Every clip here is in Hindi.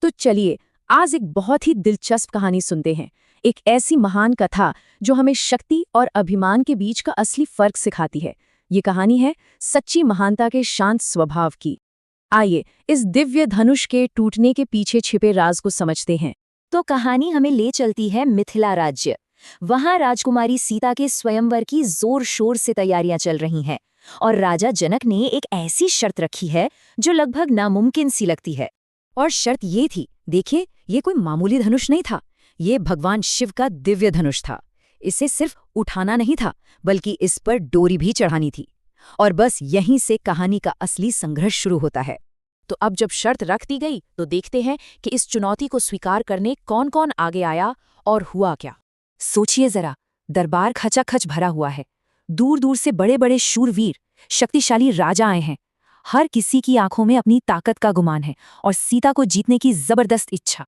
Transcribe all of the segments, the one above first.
तो चलिए आज एक बहुत ही दिलचस्प कहानी सुनते हैं। एक ऐसी महान कथा जो हमें शक्ति और अभिमान के बीच का असली फर्क सिखाती है। ये कहानी है सच्ची महानता के शांत स्वभाव की। आइए इस दिव्य धनुष के टूटने के पीछे छिपे राज को समझते हैं। तो कहानी हमें ले चलती है मिथिला राज्य। वहां राजकुमारी सीता के स्वयंवर की जोर शोर से तैयारियां चल रही हैं और राजा जनक ने एक ऐसी शर्त रखी है जो लगभग नामुमकिन सी लगती है। और शर्त ये थी, देखिए, ये कोई मामूली धनुष नहीं था, ये भगवान शिव का दिव्य धनुष था। इसे सिर्फ उठाना नहीं था, बल्कि इस पर डोरी भी चढ़ानी थी। और बस यहीं से कहानी का असली संघर्ष शुरू होता है। तो अब जब शर्त रख दी गई तो देखते हैं कि इस चुनौती को स्वीकार करने कौन कौन आगे आया और हुआ क्या। सोचिए जरा, दरबार खचाखच भरा हुआ है। दूर दूर से बड़े बड़े शूरवीर, शक्तिशाली राजा आए हैं। हर किसी की आंखों में अपनी ताकत का गुमान है और सीता को जीतने की जबरदस्त इच्छा।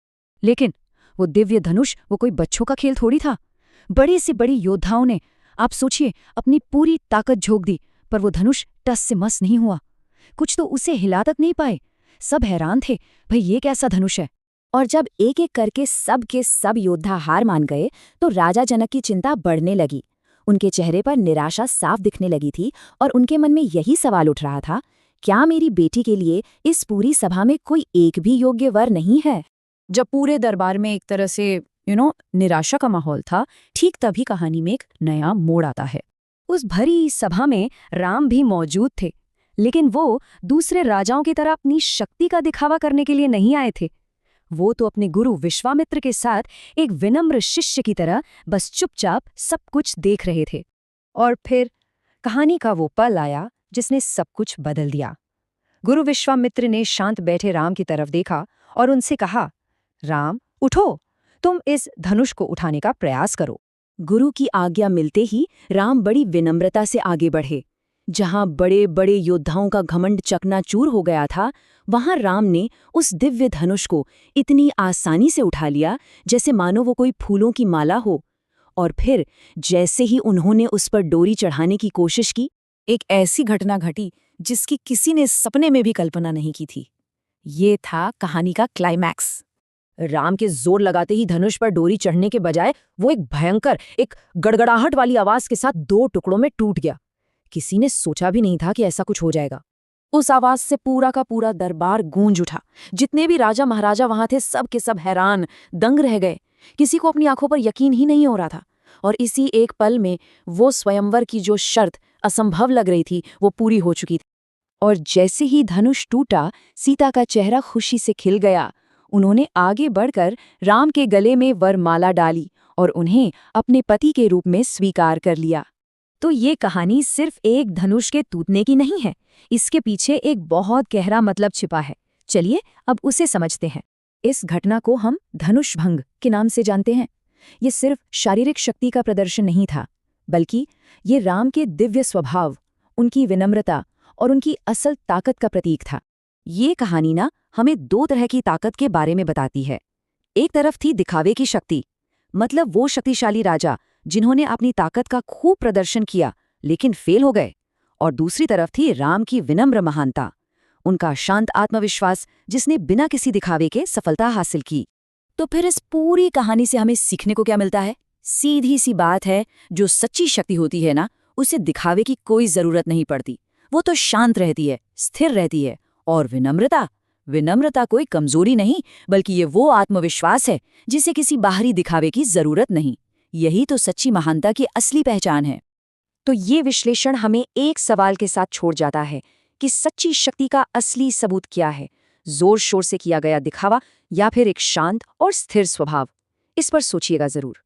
लेकिन वो दिव्य धनुष वो कोई बच्चों का खेल थोड़ी था। बड़ी से बड़ी योद्धाओं ने, आप सोचिए, अपनी पूरी ताकत झोंक दी, पर वो धनुष टस से मस नहीं हुआ। कुछ तो उसे हिला तक नहीं पाए। सब हैरान थे, भाई ये कैसा धनुष है। और जब एक एक करके सब के सब योद्धा हार मान गए तो राजा जनक की चिंता बढ़ने लगी। उनके चेहरे पर निराशा साफ दिखने लगी थी और उनके मन में यही सवाल उठ रहा था, क्या मेरी बेटी के लिए इस पूरी सभा में कोई एक भी योग्य वर नहीं है। जब पूरे दरबार में एक तरह से निराशा का माहौल था, ठीक तभी कहानी में एक नया मोड़ आता है। उस भरी सभा में राम भी मौजूद थे, लेकिन वो दूसरे राजाओं की तरह अपनी शक्ति का दिखावा करने के लिए नहीं आए थे। वो तो अपने गुरु विश्वामित्र के साथ एक विनम्र शिष्य की तरह बस चुपचाप सब कुछ देख रहे थे। और फिर कहानी का वो पल आया जिसने सब कुछ बदल दिया। गुरु विश्वामित्र ने शांत बैठे राम की तरफ देखा और उनसे कहा, राम उठो, तुम इस धनुष को उठाने का प्रयास करो। गुरु की आज्ञा मिलते ही राम बड़ी विनम्रता से आगे बढ़े। जहां बड़े बड़े योद्धाओं का घमंड चकनाचूर हो गया था, वहां राम ने उस दिव्य धनुष को इतनी आसानी से उठा लिया जैसे मानो वो कोई फूलों की माला हो। और फिर जैसे ही उन्होंने उस पर डोरी चढ़ाने की कोशिश की, एक ऐसी घटना घटी जिसकी किसी ने सपने में भी कल्पना नहीं की थी। ये था कहानी का क्लाइमैक्स। राम के जोर लगाते ही धनुष पर डोरी चढ़ने के बजाय वो एक भयंकर, एक गड़गड़ाहट वाली आवाज के साथ दो टुकड़ों में टूट गया। किसी ने सोचा भी नहीं था कि ऐसा कुछ हो जाएगा। उस आवाज से पूरा का पूरा दरबार गूंज उठा। जितने भी राजा महाराजा वहां थे, सब के सब हैरान, दंग रह गए। किसी को अपनी आंखों पर यकीन ही नहीं हो रहा था। और इसी एक पल में वो स्वयंवर की जो शर्त असंभव लग रही थी, वो पूरी हो चुकी थी। और जैसे ही धनुष टूटा, सीता का चेहरा खुशी से खिल गया। उन्होंने आगे बढ़कर राम के गले में वरमाला डाली और उन्हें अपने पति के रूप में स्वीकार कर लिया। तो ये कहानी सिर्फ एक धनुष के टूटने की नहीं है, इसके पीछे एक बहुत गहरा मतलब छिपा है। चलिए अब उसे समझते हैं। इस घटना को हम धनुष भंग के नाम से जानते हैं। ये सिर्फ शारीरिक शक्ति का प्रदर्शन नहीं था, बल्कि ये राम के दिव्य स्वभाव, उनकी विनम्रता और उनकी असल ताकत का प्रतीक था। ये कहानी ना हमें दो तरह की ताकत के बारे में बताती है। एक तरफ थी दिखावे की शक्ति, मतलब वो शक्तिशाली राजा जिन्होंने अपनी ताकत का खूब प्रदर्शन किया लेकिन फेल हो गए। और दूसरी तरफ थी राम की विनम्र महानता, उनका शांत आत्मविश्वास जिसने बिना किसी दिखावे के सफलता हासिल की। तो फिर इस पूरी कहानी से हमें सीखने को क्या मिलता है? सीधी सी बात है, जो सच्ची शक्ति होती है ना, उसे दिखावे की कोई जरूरत नहीं पड़ती। वो तो शांत रहती है, स्थिर रहती है। और विनम्रता कोई कमजोरी नहीं, बल्कि ये वो आत्मविश्वास है जिसे किसी बाहरी दिखावे की जरूरत नहीं। यही तो सच्ची महानता की असली पहचान है। तो ये विश्लेषण हमें एक सवाल के साथ छोड़ जाता है कि सच्ची शक्ति का असली सबूत क्या है? जोर शोर से किया गया दिखावा या फिर एक शांत और स्थिर स्वभाव? इस पर सोचिएगा जरूर।